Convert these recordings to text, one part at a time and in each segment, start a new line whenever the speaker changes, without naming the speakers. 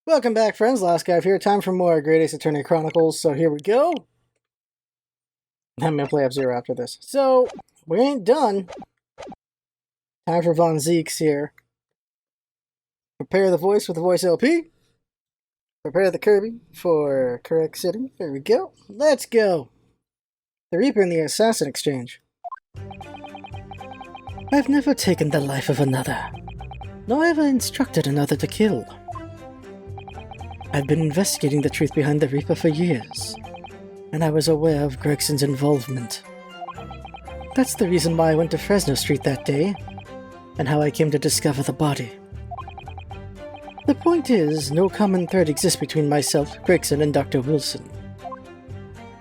Welcome back, friends. Last guy here. Time for more Great Ace Attorney Chronicles. So here we go. I'm gonna play F-Zero after this. So, we ain't done. Time for Von Zeke's here. Prepare the voice with the voice LP. Prepare the Kirby for correct sitting. There we go. Let's go. The Reaper and the Assassin Exchange. I've never taken the life of another, nor ever instructed another to kill. I've been investigating the truth behind the Reaper for years, and I was aware of Gregson's involvement. That's the reason why I went to Fresno Street that day, and how I came to discover the body. The point is, no common thread exists between myself, Gregson, and Dr. Wilson.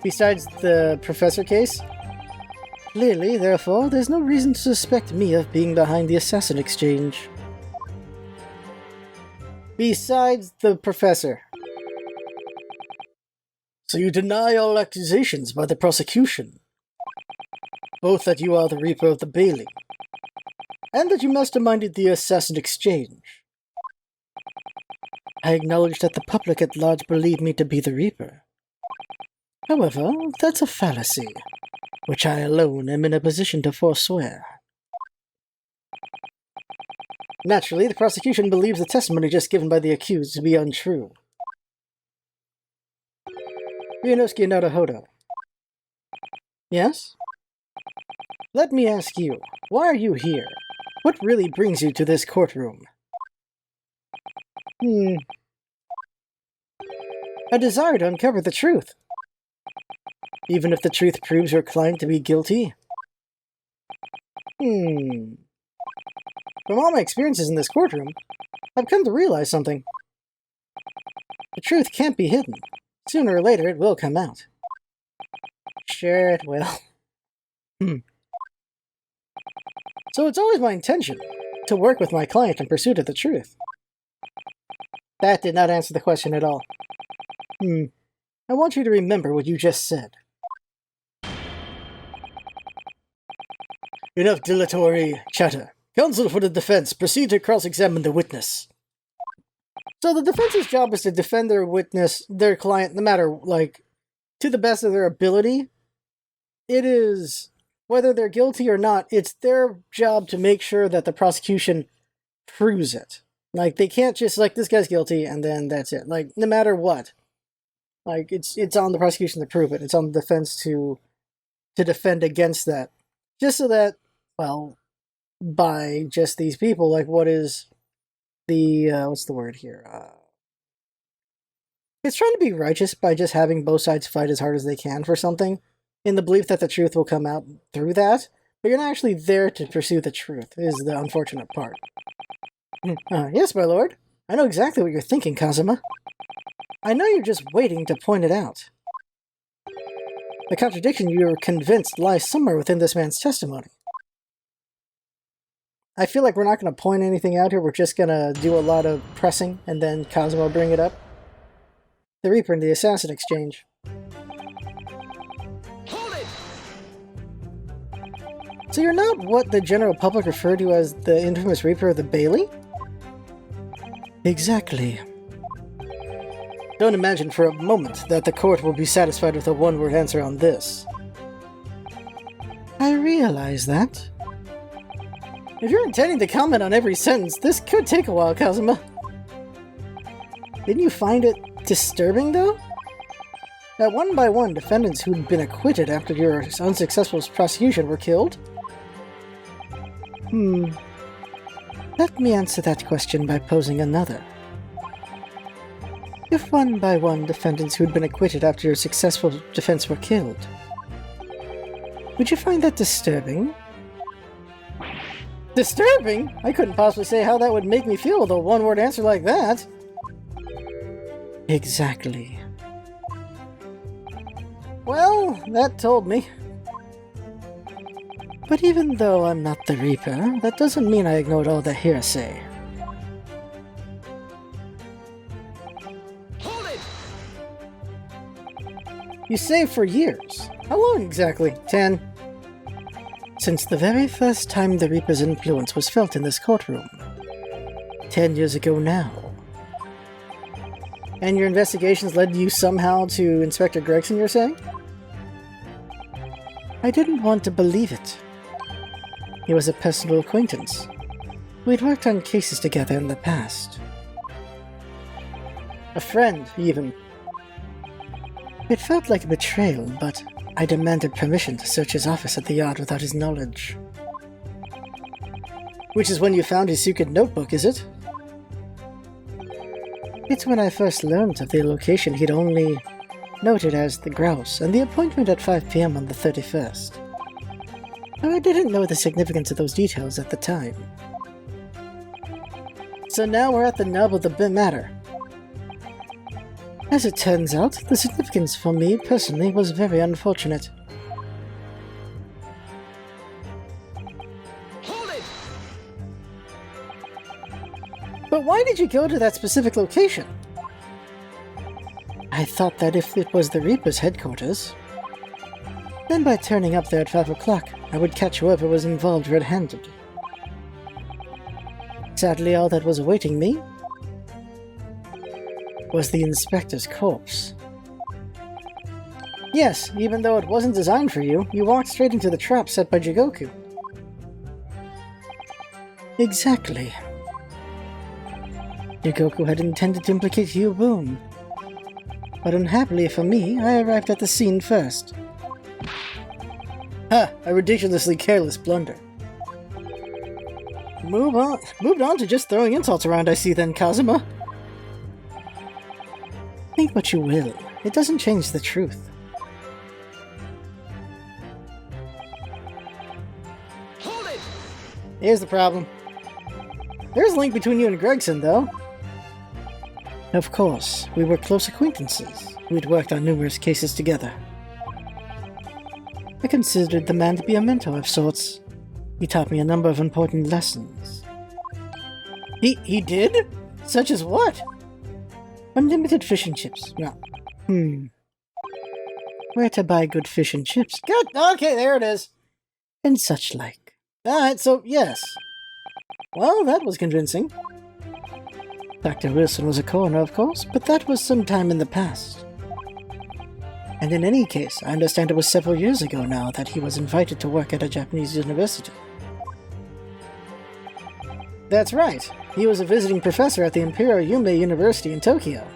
Besides the Professor case? Clearly, therefore, there's no reason to suspect me of being behind the Assassin Exchange. Besides the Professor. So you deny all accusations by the prosecution, both that you are the Reaper of the Bailey, and that you masterminded the Assassin Exchange. I acknowledge that the public at large believe me to be the Reaper. However, that's a fallacy, which I alone am in a position to forswear. Naturally, the prosecution believes the testimony just given by the accused to be untrue. Ryunosuke Naruhodo. Yes? Let me ask you, why are you here? What really brings you to this courtroom? A desire to uncover the truth. Even if the truth proves your client to be guilty? From all my experiences in this courtroom, I've come to realize something. The truth can't be hidden. Sooner or later, it will come out. Sure it will. So it's always my intention to work with my client in pursuit of the truth. That did not answer the question at all. I want you to remember what you just said. Enough dilatory chatter. Counsel for the defense, proceed to cross-examine the witness. So the defense's job is to defend their witness, their client, no matter, to the best of their ability. It is, whether they're guilty or not, it's their job to make sure that the prosecution proves it. They can't just, this guy's guilty, and then that's it. No matter what. It's on the prosecution to prove it. It's on the defense to defend against that. Just so that, by just these people, what is the, what's the word here? It's trying to be righteous by just having both sides fight as hard as they can for something, in the belief that the truth will come out through that, but you're not actually there to pursue the truth, is the unfortunate part. Yes, my lord. I know exactly what you're thinking, Kazuma. I know you're just waiting to point it out. The contradiction you're convinced lies somewhere within this man's testimony. I feel like we're not going to point anything out here, we're just going to do a lot of pressing, and then Kazuma will bring it up. The Reaper and the Assassin Exchange. Hold it! So you're not what the general public refer to as the infamous Reaper of the Bailey? Exactly. Don't imagine for a moment that the court will be satisfied with a one-word answer on this. I realize that. If you're intending to comment on every sentence, this could take a while, Kazuma. Didn't you find it disturbing, though? That one by one, defendants who'd been acquitted after your unsuccessful prosecution were killed? Let me answer that question by posing another. If one by one defendants who'd been acquitted after your successful defense were killed, would you find that disturbing? Disturbing? I couldn't possibly say how that would make me feel with a one-word answer like that. Exactly. Well, that told me. But even though I'm not the Reaper, that doesn't mean I ignored all the hearsay. Hold it! You saved for years. How long exactly? 10? Since the very first time the Reaper's influence was felt in this courtroom. 10 years ago now. And your investigations led you somehow to Inspector Gregson, you're saying? I didn't want to believe it. He was a personal acquaintance. We'd worked on cases together in the past. A friend, even. It felt like a betrayal, but I demanded permission to search his office at the yard without his knowledge. Which is when you found his secret notebook, is it? It's when I first learned of the location he'd only noted as the Grouse, and the appointment at 5 p.m. on the 31st. Though I didn't know the significance of those details at the time. So now we're at the nub of the matter. As it turns out, the significance for me personally was very unfortunate.
Hold it!
But why did you go to that specific location? I thought that if it was the Reaper's headquarters, then by turning up there at 5 o'clock, I would catch whoever was involved red-handed. Sadly, all that was awaiting me was the Inspector's corpse. Yes, even though it wasn't designed for you, you walked straight into the trap set by Jigoku. Exactly. Jigoku had intended to implicate Yubun. But unhappily for me, I arrived at the scene first. Ha! A ridiculously careless blunder. Moved on to just throwing insults around, I see then, Kazuma. Think what you will. It doesn't change the truth.
Hold it!
Here's the problem. There's a link between you and Gregson, though. Of course, we were close acquaintances. We'd worked on numerous cases together. I considered the man to be a mentor of sorts. He taught me a number of important lessons. He did? Such as what? Unlimited fish and chips. No. Where to buy good fish and chips. Good. Okay, there it is. And such like. Alright, so yes. Well, that was convincing. Dr. Wilson was a coroner, of course, but that was some time in the past. And in any case, I understand it was several years ago now that he was invited to work at a Japanese university. That's right. He was a visiting professor at the Imperial Yume University in Tokyo.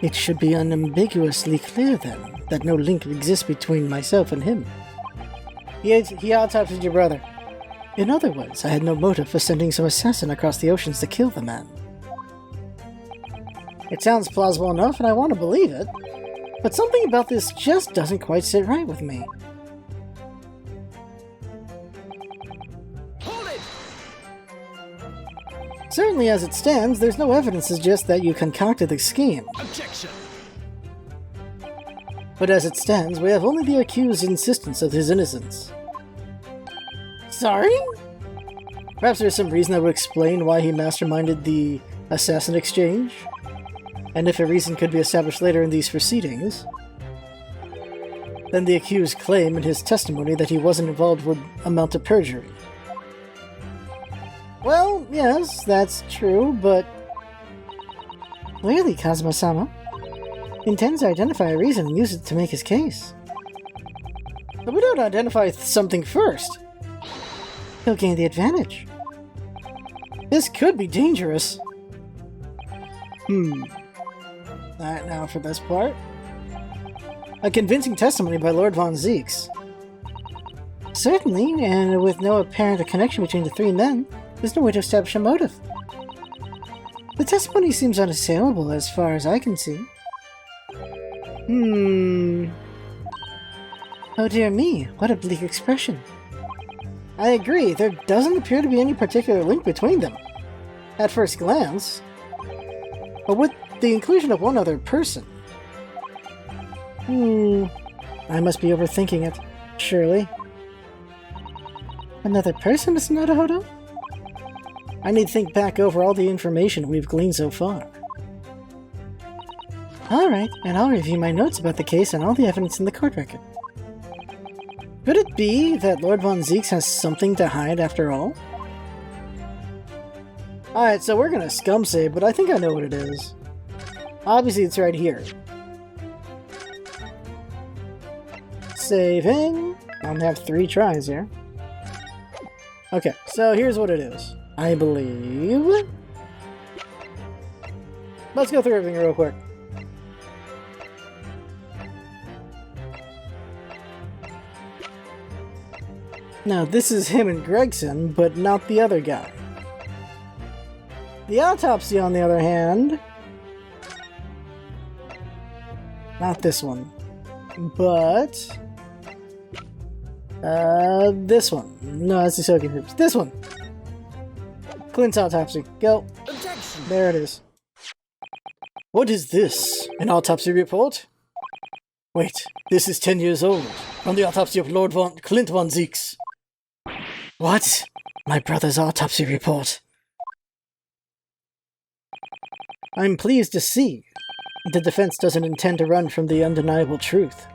It should be unambiguously clear, then, that no link exists between myself and him. He autopsied your brother. In other words, I had no motive for sending some assassin across the oceans to kill the man. It sounds plausible enough, and I want to believe it, but something about this just doesn't quite sit right with me. Certainly as it stands, there's no evidence to suggest that you concocted the scheme.
Objection!
But as it stands, we have only the accused's insistence of his innocence. Sorry? Perhaps there's some reason that would explain why he masterminded the assassin exchange? And if a reason could be established later in these proceedings, then the accused's claim in his testimony that he wasn't involved would amount to perjury. Well, yes, that's true, but clearly Kazuma-sama intends to identify a reason and use it to make his case. But we don't identify something first. He'll gain the advantage. This could be dangerous. Alright, now for this part. A convincing testimony by Lord Von Zeeks. Certainly, and with no apparent connection between the three men, there's no way to establish a motive. The testimony seems unassailable as far as I can see. Oh dear me, what a bleak expression. I agree, there doesn't appear to be any particular link between them, at first glance. But with the inclusion of one other person... I must be overthinking it, surely. Another person, Mr. Naruhodo? I need to think back over all the information we've gleaned so far. Alright, and I'll review my notes about the case and all the evidence in the court record. Could it be that Lord Von Zeeks has something to hide after all? Alright, so we're gonna scum save, but I think I know what it is. Obviously, it's right here. Saving. I only have 3 tries here. Okay, so here's what it is. I believe... Let's go through everything real quick. Now, this is him and Gregson, but not the other guy. The autopsy, on the other hand... Not this one. But... this one. No, that's the Soaking Groups. This one! Clint's autopsy. Go.
Objection.
There it is. What is this? An autopsy report? Wait, this is 10 years old. From the autopsy of Lord Clint von Zeeks. What? My brother's autopsy report. I'm pleased to see the defense doesn't intend to run from the undeniable truth.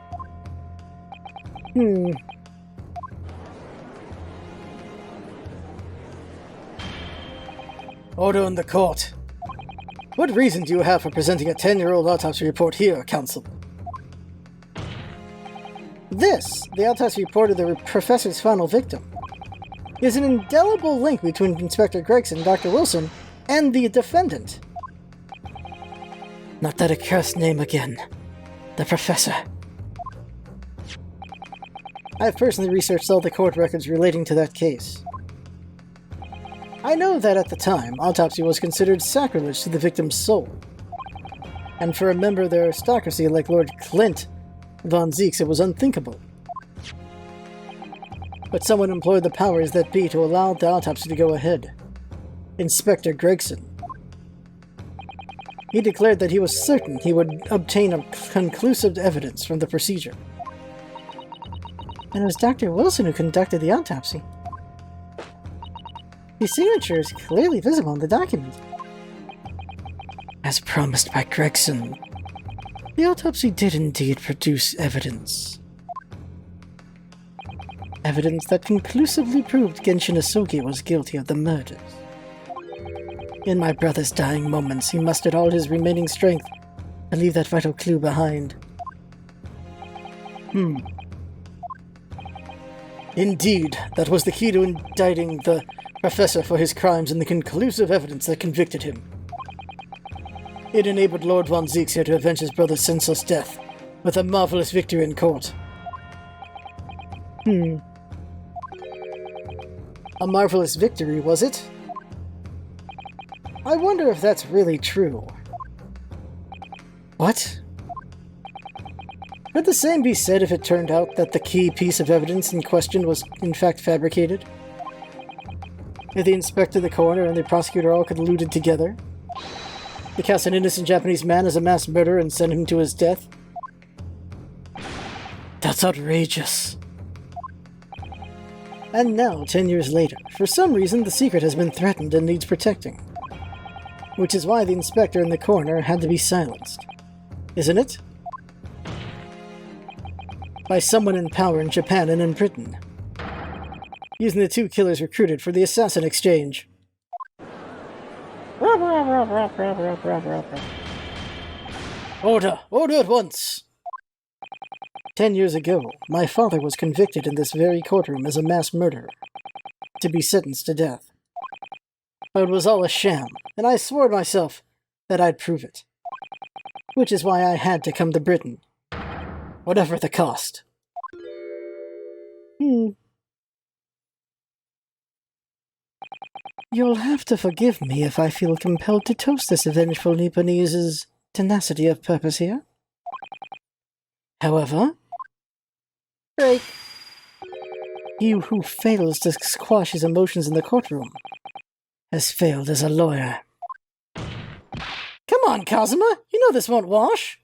Order in the court. What reason do you have for presenting a 10-year-old autopsy report here, counsel? This, the autopsy report of the professor's final victim, is an indelible link between Inspector Gregson, Dr. Wilson, and the defendant. Not that accursed name again. The professor. I've personally researched all the court records relating to that case. I know that at the time, autopsy was considered sacrilege to the victim's soul. And for a member of the aristocracy like Lord Clint von Zeeks, it was unthinkable. But someone employed the powers that be to allow the autopsy to go ahead. Inspector Gregson. He declared that he was certain he would obtain a conclusive evidence from the procedure. And it was Dr. Wilson who conducted the autopsy. His signature is clearly visible in the document. As promised by Gregson, the autopsy did indeed produce evidence. Evidence that conclusively proved Genshin Asogi was guilty of the murders. In my brother's dying moments, he mustered all his remaining strength to leave that vital clue behind. Indeed, that was the key to indicting the professor for his crimes and the conclusive evidence that convicted him. It enabled Lord von Zeeks here to avenge his brother's senseless death, with a marvelous victory in court. A marvelous victory, was it? I wonder if that's really true. What? Could the same be said if it turned out that the key piece of evidence in question was in fact fabricated? If the inspector, the coroner, and the prosecutor all colluded together to cast an innocent Japanese man as a mass murderer and send him to his death? That's outrageous. And now, 10 years later, for some reason the secret has been threatened and needs protecting. Which is why the inspector and the coroner had to be silenced. Isn't it? By someone in power in Japan and in Britain. Using the 2 killers recruited for the assassin exchange. Order! Order at once! 10 years ago, my father was convicted in this very courtroom as a mass murderer, to be sentenced to death. But it was all a sham, and I swore to myself that I'd prove it. Which is why I had to come to Britain. Whatever the cost. You'll have to forgive me if I feel compelled to toast this vengeful Nipponese's tenacity of purpose here. However, break. He who fails to squash his emotions in the courtroom has failed as a lawyer. Come on, Kazuma! You know this won't wash!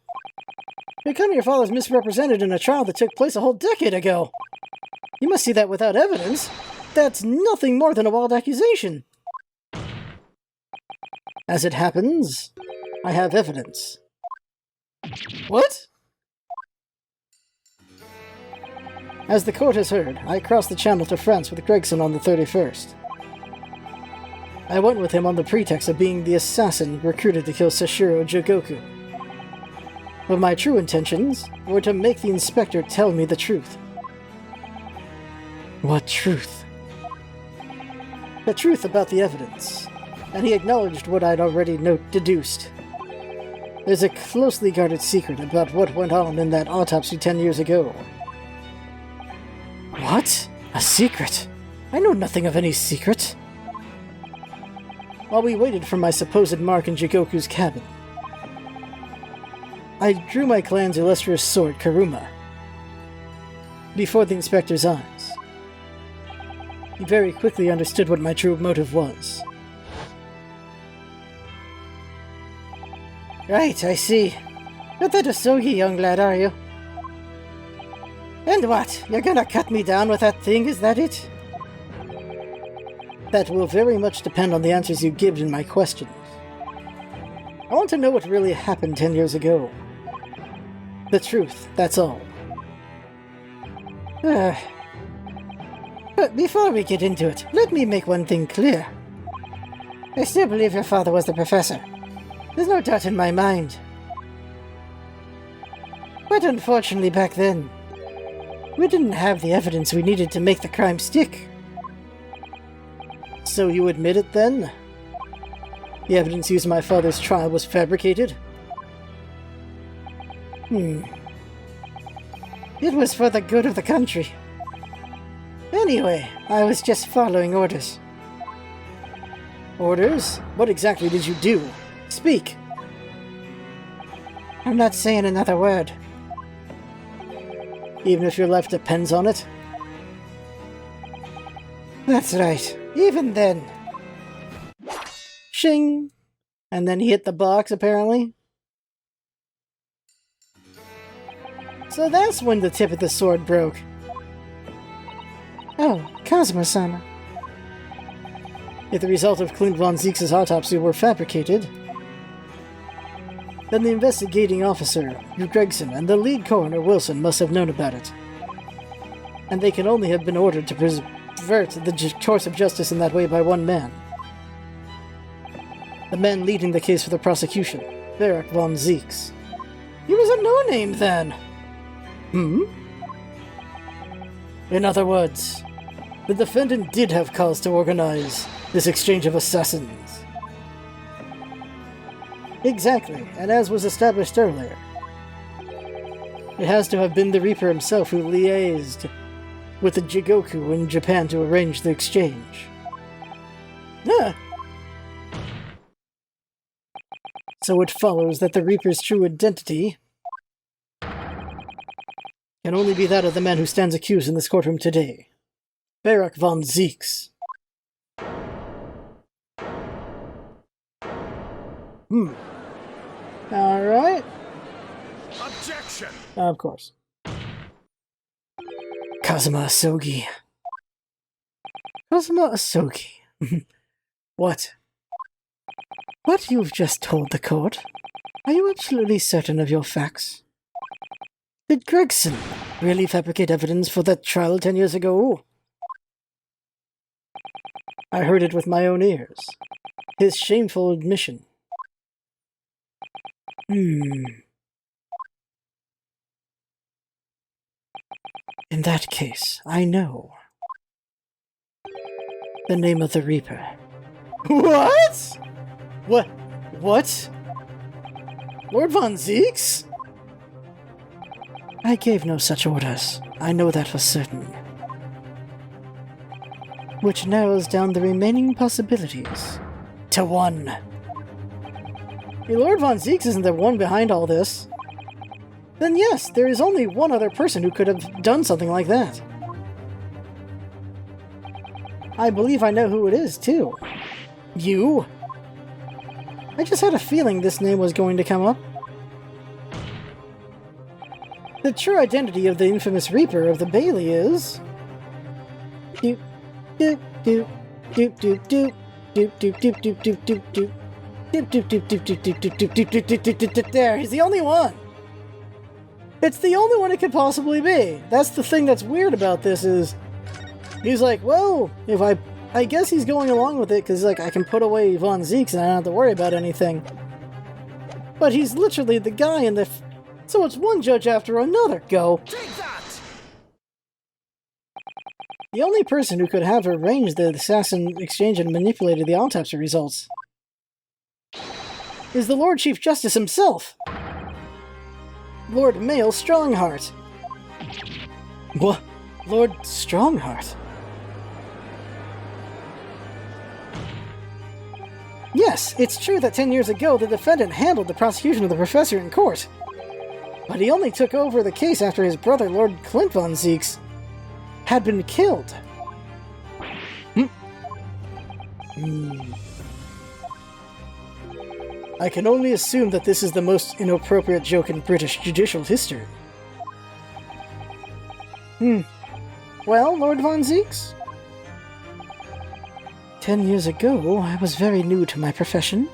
Becoming your father's misrepresented in a trial that took place a whole decade ago. You must see that without evidence. That's nothing more than a wild accusation. As it happens, I have evidence. What? As the court has heard, I crossed the channel to France with Gregson on the 31st. I went with him on the pretext of being the assassin recruited to kill Sashiro Jogoku. But my true intentions were to make the inspector tell me the truth. What truth? The truth about the evidence, and he acknowledged what I'd already deduced. There's a closely guarded secret about what went on in that autopsy 10 years ago. What? A secret? I know nothing of any secret. While we waited for my supposed mark in Jigoku's cabin, I drew my clan's illustrious sword, Karuma, before the inspector's eyes. He very quickly understood what my true motive was. Right, I see. You're that Asogi young lad, are you? And what? You're gonna cut me down with that thing, is that it? That will very much depend on the answers you give in my questions. I want to know what really happened 10 years ago. The truth, that's all. But before we get into it, let me make one thing clear. I still believe your father was the professor. There's no doubt in my mind. But unfortunately back then, we didn't have the evidence we needed to make the crime stick. So you admit it then? The evidence used in my father's trial was fabricated? It was for the good of the country. Anyway, I was just following orders. Orders? What exactly did you do? Speak. I'm not saying another word. Even if your life depends on it? That's right. Even then. Shing! And then he hit the box, apparently. So that's when the tip of the sword broke. Oh, Kazuma-sama. If the result of Clint von Zeke's autopsy were fabricated, then the investigating officer, Gregson, and the lead coroner, Wilson, must have known about it. And they can only have been ordered to pervert the course of justice in that way by one man. The man leading the case for the prosecution, Barak von Zeeks. He was a no-name then! In other words, the defendant did have cause to organize this exchange of assassins. Exactly, and as was established earlier, it has to have been the Reaper himself who liaised with the Jigoku in Japan to arrange the exchange. So it follows that the Reaper's true identity can only be that of the man who stands accused in this courtroom today, Barak von Zeeks. Alright.
Objection!
Of course. Kazuma Asogi. Kazuma Asogi. What? What you've just told the court? Are you absolutely certain of your facts? Did Gregson really fabricate evidence for that trial 10 years ago? I heard it with my own ears. His shameful admission. In that case, I know. The name of the Reaper. What? What? Lord von Zeeks? I gave no such orders. I know that for certain. Which narrows down the remaining possibilities to one. Hey, Lord von Zeeks isn't the one behind all this. Then yes, there is only one other person who could have done something like that. I believe I know who it is, too. You? I just had a feeling this name was going to come up. The true identity of the infamous Reaper of the Bailey is... Doop, doop, doop, doop, doop, doop, doop, doop, doop, doop, doop, doop, doop. Doop, doop, doop, doop, doop, doop, doop, doop, doop, doop, doop, doop. There, he's the only one! It's the only one it could possibly be. That's the thing that's weird about this is... He's like, well, if I guess he's going along with it, because like, I can put away Von Zeeks and I don't have to worry about anything. But he's literally the guy in the So it's one judge after another. Go.
Take that!
The only person who could have arranged the assassin exchange and manipulated the autopsy results is the Lord Chief Justice himself, Lord Mael Strongheart. What? Lord Strongheart? Yes, it's true that 10 years ago the defendant handled the prosecution of the professor in court. But he only took over the case after his brother, Lord Clint von Zieks, had been killed. I can only assume that this is the most inappropriate joke in British judicial history. Well, Lord von Zieks? 10 years ago, I was very new to my profession,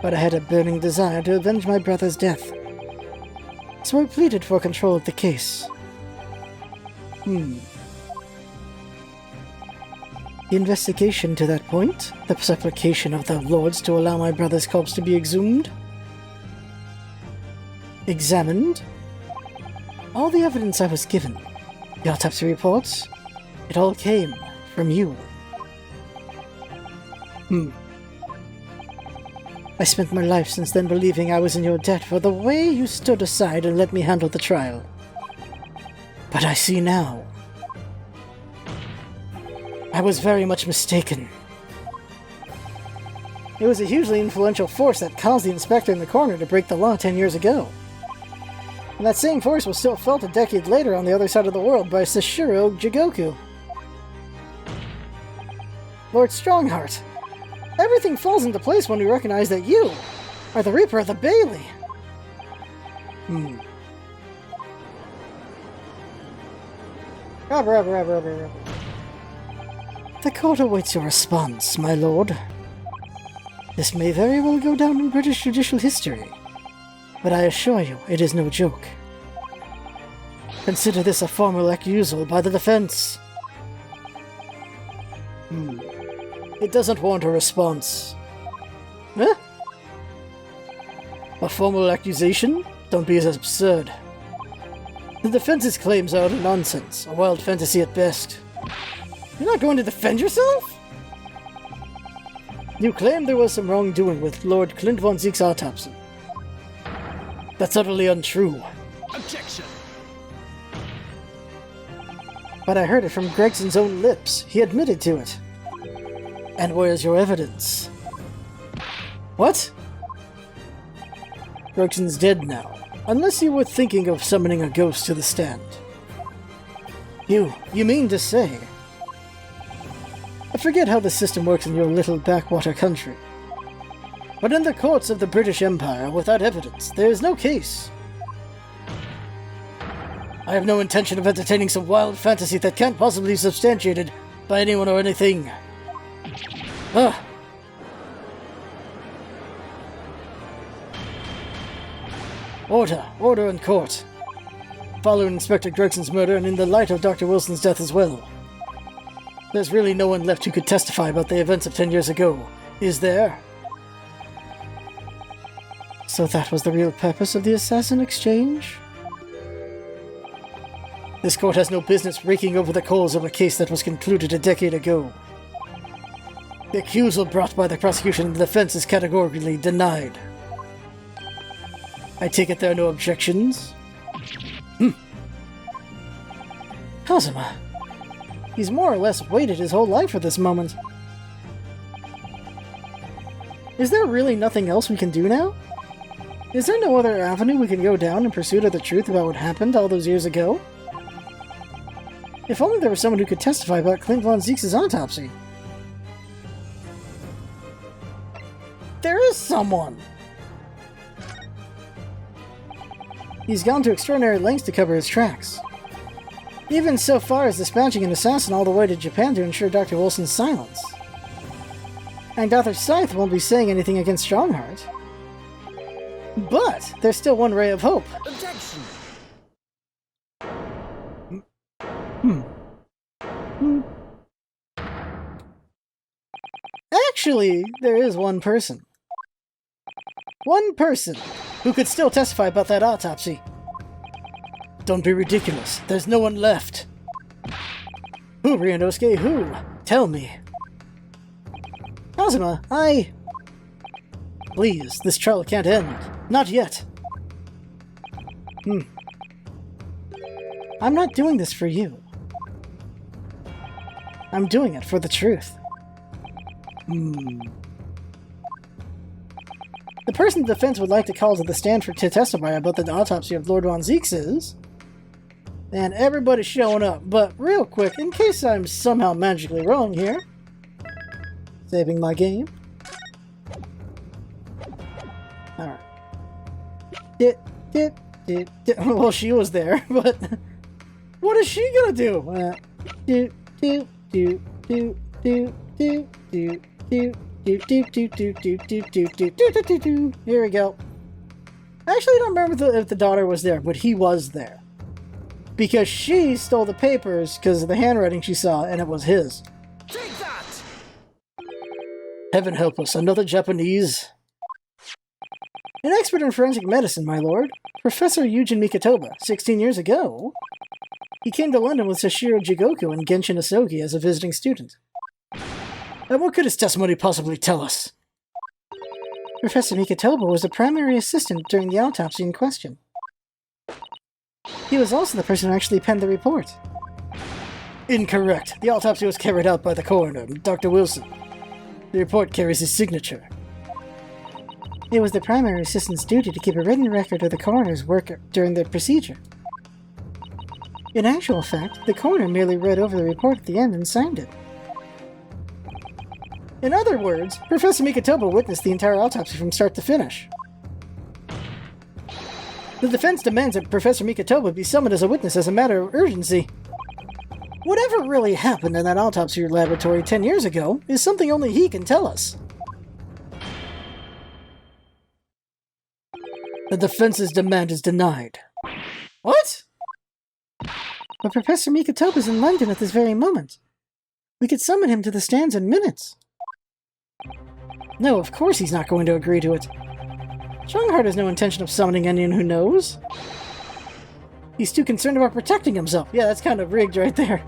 but I had a burning desire to avenge my brother's death. So I pleaded for control of the case. The investigation to that point, the supplication of the lords to allow my brother's corpse to be exhumed, examined, all the evidence I was given, the autopsy reports, it all came from you. I spent my life since then believing I was in your debt for the way you stood aside and let me handle the trial. But I see now. I was very much mistaken. It was a hugely influential force that caused the inspector in the corner to break the law 10 years ago. And that same force was still felt a decade later on the other side of the world by Sashiro Jigoku. Lord Strongheart, everything falls into place when we recognize that you are the Reaper of the Bailey. The court awaits your response, my lord. This may very well go down in British judicial history, but I assure you it is no joke. Consider this a formal accusal by the defense. It doesn't warrant a response. Huh? A formal accusation? Don't be as absurd. The defense's claims are utter nonsense, a wild fantasy at best. You're not going to defend yourself? You claim there was some wrongdoing with Lord Clint von Zieks' autopsy. That's utterly untrue.
Objection!
But I heard it from Gregson's own lips. He admitted to it. And where's your evidence? What? Gregson's dead now, unless you were thinking of summoning a ghost to the stand. You mean to say... I forget how the system works in your little backwater country. But in the courts of the British Empire, without evidence, there is no case. I have no intention of entertaining some wild fantasy that can't possibly be substantiated by anyone or anything. Order in court. Following Inspector Gregson's murder and in the light of Dr. Wilson's death as well. There's really no one left who could testify about the events of 10 years ago, is there? So that was the real purpose of the assassin exchange? This court has no business raking over the coals of a case that was concluded a decade ago. The accusal brought by the prosecution and the defense is categorically denied. I take it there are no objections? Kazuma. He's more or less waited his whole life for this moment. Is there really nothing else we can do now? Is there no other avenue we can go down in pursuit of the truth about what happened all those years ago? If only there was someone who could testify about Clint von Zieks' autopsy. There is someone! He's gone to extraordinary lengths to cover his tracks. Even so far as dispatching an assassin all the way to Japan to ensure Dr. Wilson's silence. And Dr. Scythe won't be saying anything against Strongheart. But there's still one ray of hope.
Objection!
Actually, there is one person. One person who could still testify about that autopsy. Don't be ridiculous. There's no one left. Who, Ryunosuke? Who? Tell me. Kazuma, Please, this trial can't end. Not yet. I'm not doing this for you. I'm doing it for the truth. The person the defense would like to call to the stand to testify about the autopsy of Lord Von Zeeks is... And everybody's showing up, but real quick, in case I'm somehow magically wrong here... Saving my game. Alright. Well, she was there, but... What is she gonna do? Here we go. I actually don't remember if the daughter was there, but he was there. Because she stole the papers because of the handwriting she saw, and it was his.
Take that!
Heaven help us, another Japanese. An expert in forensic medicine, my lord. Professor Yujin Mikotoba, 16 years ago. He came to London with Sashiro Jigoku and Genshin Asogi as a visiting student. And what could his testimony possibly tell us? Professor Mikotoba was the primary assistant during the autopsy in question. He was also the person who actually penned the report. Incorrect. The autopsy was carried out by the coroner, Dr. Wilson. The report carries his signature. It was the primary assistant's duty to keep a written record of the coroner's work during the procedure. In actual fact, the coroner merely read over the report at the end and signed it. In other words, Professor Mikotoba witnessed the entire autopsy from start to finish. The defense demands that Professor Mikotoba be summoned as a witness as a matter of urgency. Whatever really happened in that autopsy laboratory 10 years ago is something only he can tell us. The defense's demand is denied. What? But Professor Mikotoba's in London at this very moment. We could summon him to the stands in minutes. No, of course he's not going to agree to it. Strongheart has no intention of summoning anyone who knows. He's too concerned about protecting himself. Yeah, that's kind of rigged right there.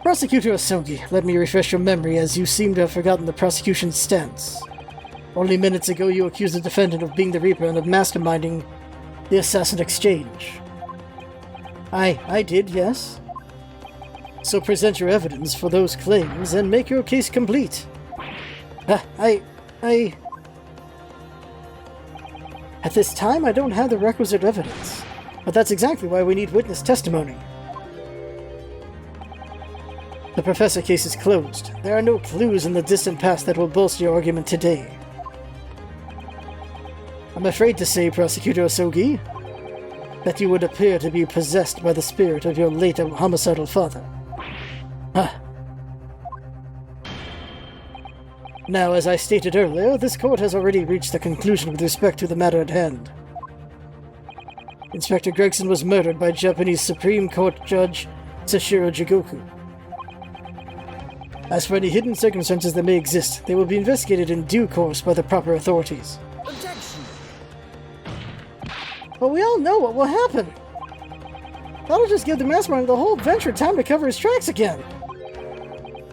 Prosecutor Asogi, let me refresh your memory as you seem to have forgotten the prosecution's stance. Only minutes ago you accused the defendant of being the Reaper and of masterminding the assassin exchange. I did, yes. So present your evidence for those claims and make your case complete. At this time, I don't have the requisite evidence. But that's exactly why we need witness testimony. The Professor case is closed. There are no clues in the distant past that will bolster your argument today. I'm afraid to say, Prosecutor Asogi, that you would appear to be possessed by the spirit of your late homicidal father. Now, as I stated earlier, this court has already reached a conclusion with respect to the matter at hand. Inspector Gregson was murdered by Japanese Supreme Court Judge Sashiro Jigoku. As for any hidden circumstances that may exist, they will be investigated in due course by the proper authorities.
Objection!
But we all know what will happen. That'll just give the mastermind the whole venture time to cover his tracks again.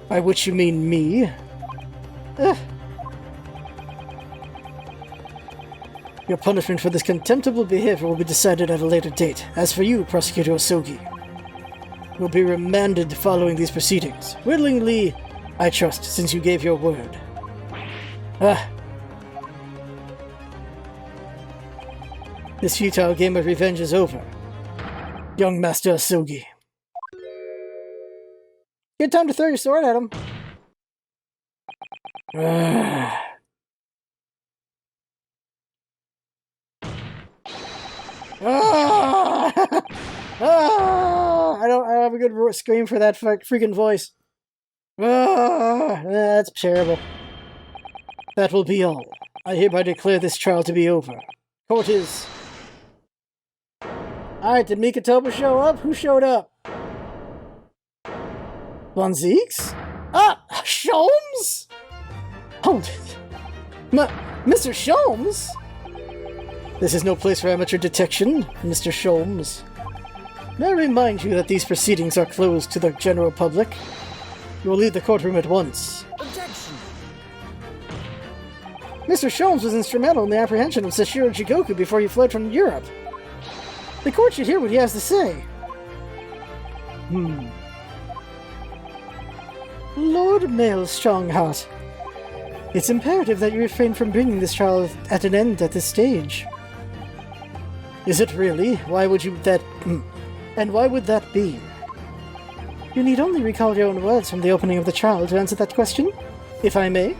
By which you mean me? Your punishment for this contemptible behavior will be decided at a later date. As for you, Prosecutor Asogi, you'll be remanded following these proceedings. Willingly, I trust, since you gave your word. This futile game of revenge is over. Young Master Asogi. Good time to throw your sword at him. I don't have a good scream for that freaking voice. That's terrible. That will be all. I hereby declare this trial to be over. Court is... Alright, did Mikotoba show up? Who showed up? Von Zeeks? Sholmes? Hold it. Mr. Sholmes? This is no place for amateur detection, Mr. Sholmes. May I remind you that these proceedings are closed to the general public? You will leave the courtroom at once.
Objection!
Mr. Sholmes was instrumental in the apprehension of Sashiro Jigoku before he fled from Europe. The court should hear what he has to say. Lord Male Strongheart, it's imperative that you refrain from bringing this trial at an end at this stage. Is it really? Why would you that... And why would that be? You need only recall your own words from the opening of the trial to answer that question, if I may.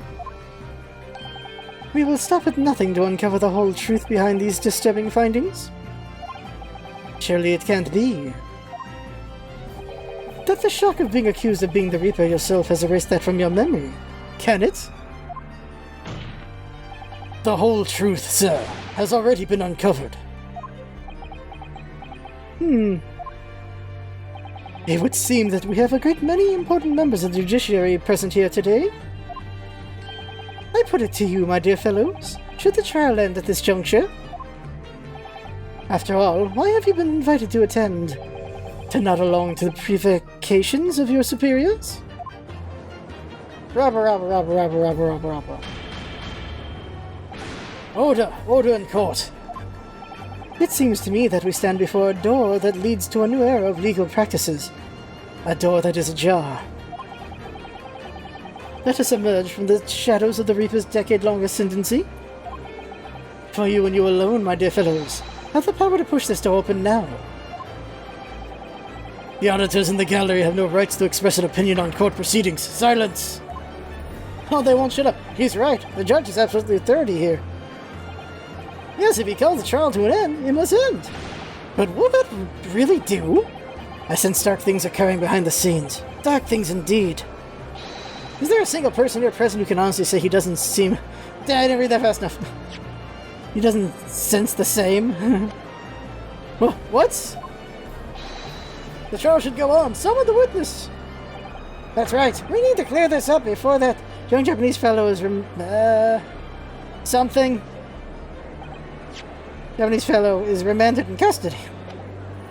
We will stop at nothing to uncover the whole truth behind these disturbing findings. Surely it can't be that the shock of being accused of being the Reaper yourself has erased that from your memory, can it? The whole truth, sir, has already been uncovered. It would seem that we have a great many important members of the judiciary present here today. I put it to you, my dear fellows, should the trial end at this juncture? After all, why have you been invited to attend? To nod along to the provocations of your superiors? Robber. Order in court. It seems to me that we stand before a door that leads to a new era of legal practices. A door that is ajar. Let us emerge from the shadows of the Reaper's decade-long ascendancy. For you and you alone, my dear fellows, have the power to push this door open now. The auditors in the gallery have no rights to express an opinion on court proceedings. Silence! Oh, they won't shut up. He's right. The judge is absolutely authority here. Yes, if he calls the trial to an end, it must end. But will that really do? I sense dark things occurring behind the scenes. Dark things indeed. Is there a single person here present who can honestly say he doesn't seem... I didn't read that fast enough. He doesn't sense the same? What? The trial should go on. Summon the witness. That's right. We need to clear this up before that young Japanese fellow is something. Japanese fellow is remanded in custody.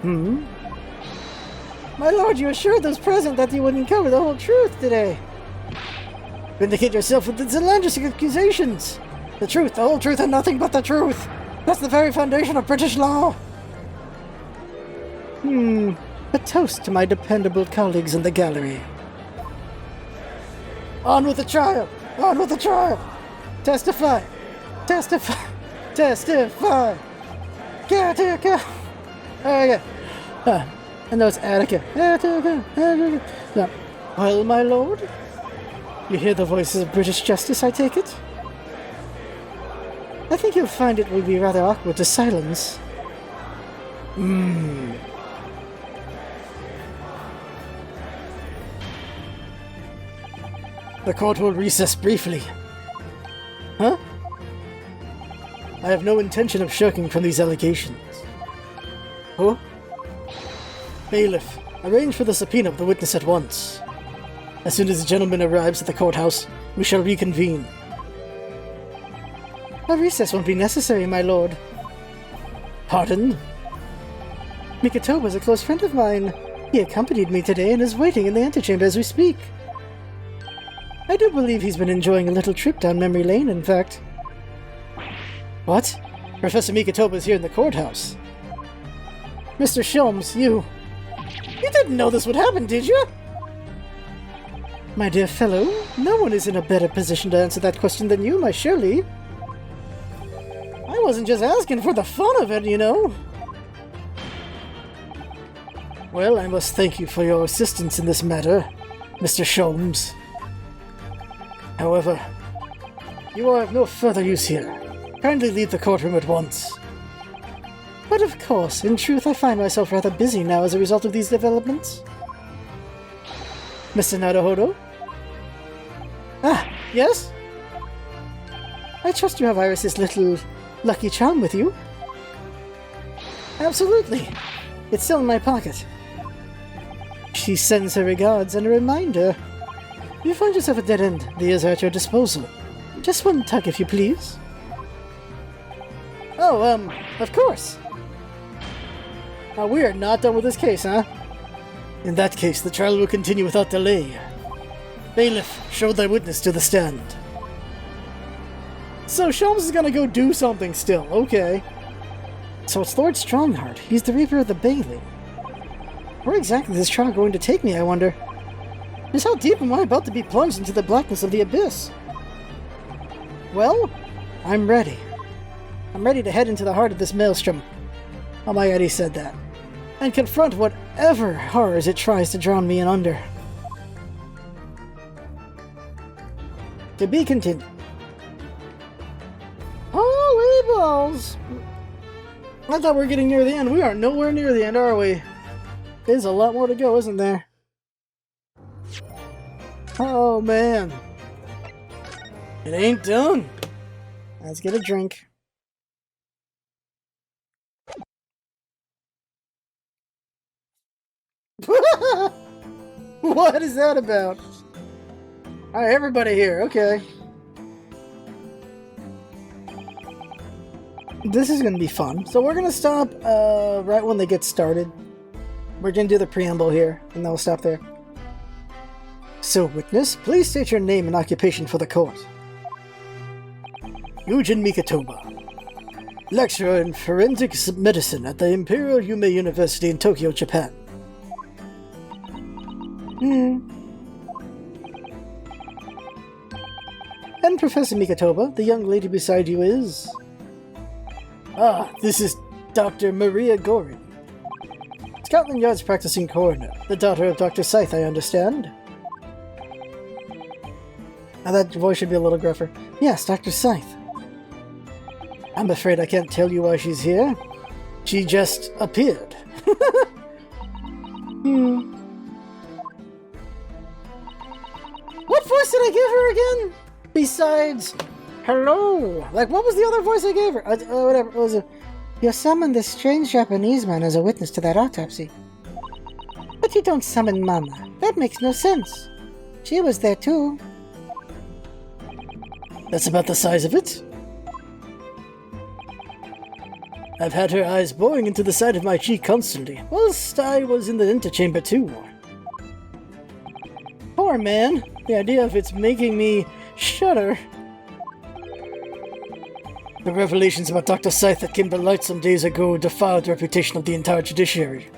My lord, you assured those present that you would uncover the whole truth today. Vindicate yourself with the outlandish accusations. The truth, the whole truth, and nothing but the truth. That's the very foundation of British law. A toast to my dependable colleagues in the gallery. On with the trial! On with the trial! Testify! Testify! Testify! Attica! I know it's Attica. Attica! No. Well, my lord? You hear the voices of British justice, I take it? I think you'll find it will be rather awkward to silence. The court will recess briefly. Huh? I have no intention of shirking from these allegations. Huh? Bailiff, arrange for the subpoena of the witness at once. As soon as the gentleman arrives at the courthouse, we shall reconvene. A recess won't be necessary, my lord. Pardon? Mikitoba is a close friend of mine. He accompanied me today and is waiting in the antechamber as we speak. I do believe he's been enjoying a little trip down memory lane, in fact. What? Professor Mikitoba is here in the courthouse. Mr. Sholmes, you didn't know this would happen, did you? My dear fellow, no one is in a better position to answer that question than you, my Shirley. I wasn't just asking for the fun of it, you know. Well, I must thank you for your assistance in this matter, Mr. Sholmes. However, you are of no further use here. Kindly leave the courtroom at once. But of course, in truth, I find myself rather busy now as a result of these developments. Mr. Naruhodo? Ah, yes? I trust you have Iris's little lucky charm with you. Absolutely. It's still in my pocket. She sends her regards and a reminder. If you find yourself at dead end, the ears are at your disposal. Just one tug, if you please. Oh, of course. Now, we are not done with this case, huh? In that case, the trial will continue without delay. Bailiff, show thy witness to the stand. So, Sholmes is gonna go do something still, okay. So it's Lord Strongheart. He's the Reaper of the Bailey. Where exactly is this trial going to take me, I wonder? Just how deep am I about to be plunged into the blackness of the abyss? Well, I'm ready. I'm ready to head into the heart of this maelstrom. Oh my god, he said that. And confront whatever horrors it tries to drown me in under. To be continued. Holy balls! I thought we were getting near the end. We are nowhere near the end, are we? There's a lot more to go, isn't there? Oh, man. It ain't done. Let's get a drink. What is that about? Alright, everybody here. Okay. This is gonna be fun. So we're gonna stop right when they get started. We're gonna do the preamble here, and then we'll stop there. So, witness, please state your name and occupation for the court. Yujin Mikatoba, lecturer in forensic medicine at the Imperial Yume University in Tokyo, Japan. And Professor Mikatoba, the young lady beside you is... Ah, this is Dr. Maria Gorin. Scotland Yard's practicing coroner, the daughter of Dr. Scythe, I understand. Now that voice should be a little gruffer. Yes, Dr. Scythe. I'm afraid I can't tell you why she's here. She just appeared. What voice did I give her again? Besides, hello. Like, what was the other voice I gave her? Whatever. It was a... You summoned this strange Japanese man as a witness to that autopsy. But you don't summon Mama. That makes no sense. She was there too. That's about the size of it. I've had her eyes boring into the side of my cheek constantly, whilst I was in the antechamber too. Poor man. The idea of it's making me shudder. The revelations about Dr. Scythe that came to light some days ago defiled the reputation of the entire judiciary.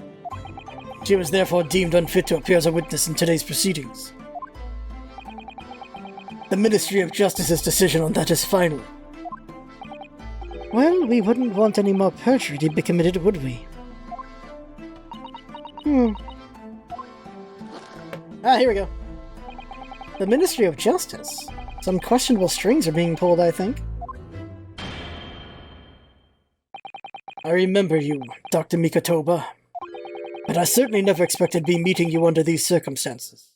She was therefore deemed unfit to appear as a witness in today's proceedings. The Ministry of Justice's decision on that is final. Well, we wouldn't want any more perjury to be committed, would we? Ah, here we go. The Ministry of Justice. Some questionable strings are being pulled, I think. I remember you, Dr. Mikatoba. But I certainly never expected to be meeting you under these circumstances.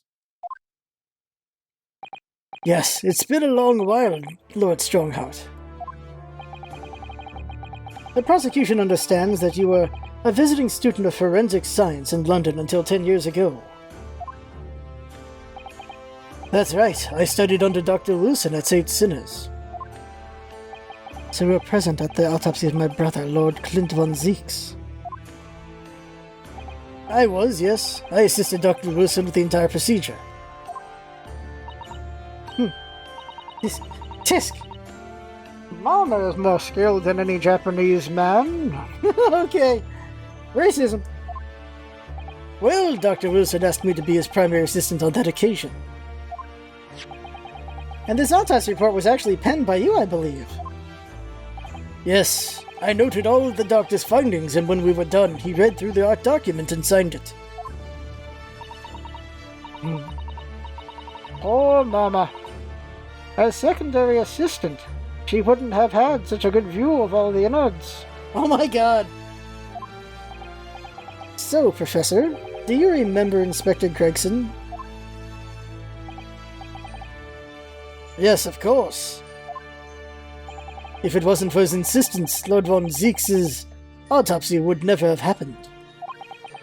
Yes, it's been a long while, Lord Strongheart. The prosecution understands that you were a visiting student of forensic science in London until 10 years ago. That's right, I studied under Dr. Lucen at St. Sinners. So you were present at the autopsy of my brother, Lord Clint von Zeeks. I was, yes. I assisted Dr. Lucen with the entire procedure. Tisk! Mama is more skilled than any Japanese man. Okay. Racism. Well, Dr. Wilson asked me to be his primary assistant on that occasion. And this autopsy report was actually penned by you, I believe. Yes, I noted all of the doctor's findings, and when we were done, he read through the art document and signed it. Oh, Mama. As secondary assistant, she wouldn't have had such a good view of all the innards. Oh my god! So, Professor, do you remember Inspector Gregson? Yes, of course. If it wasn't for his insistence, Lord von Zeeks' autopsy would never have happened.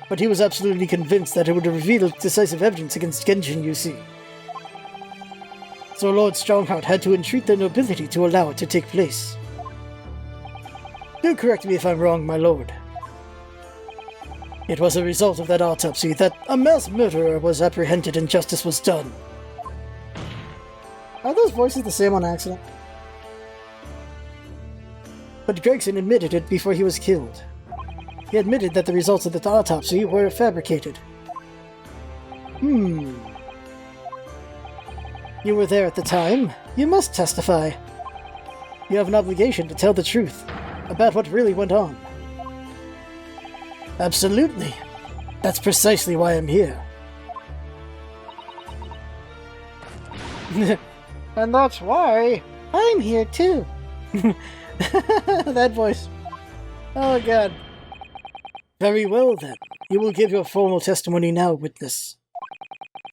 But he was absolutely convinced that it would reveal decisive evidence against Genshin, you see. So Lord Strongheart had to entreat the nobility to allow it to take place. Do correct me if I'm wrong, my lord. It was a result of that autopsy that a mass murderer was apprehended and justice was done. Are those voices the same on accident? But Gregson admitted it before he was killed. He admitted that the results of the autopsy were fabricated. You were there at the time. You must testify. You have an obligation to tell the truth about what really went on. Absolutely. That's precisely why I'm here. And that's why I'm here too. That voice. Oh god. Very well then. You will give your formal testimony now, witness.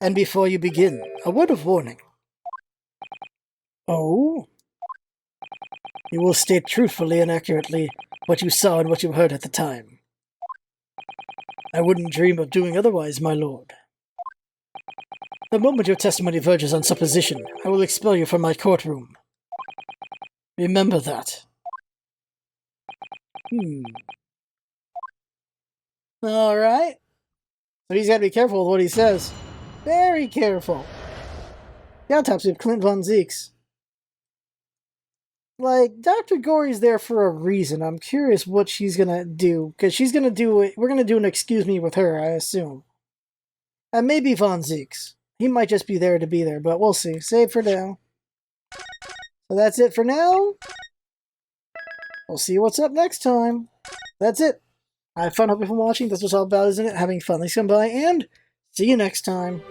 And before you begin, a word of warning. Oh? You will state truthfully and accurately what you saw and what you heard at the time. I wouldn't dream of doing otherwise, my lord. The moment your testimony verges on supposition, I will expel you from my courtroom. Remember that. Alright. So he's gotta be careful with what he says. Very careful. The autopsy of Clint Von Zeeks. Like, Dr. Gory's there for a reason. I'm curious what she's gonna do. Because she's gonna do it. We're gonna do an excuse me with her, I assume. And maybe Von Zeeks. He might just be there to be there, but we'll see. Save for now. So that's it for now. We'll see what's up next time. That's it. I had fun. Hope you've been watching. This was all about, isn't it? Having fun. Thanks for coming by, and see you next time.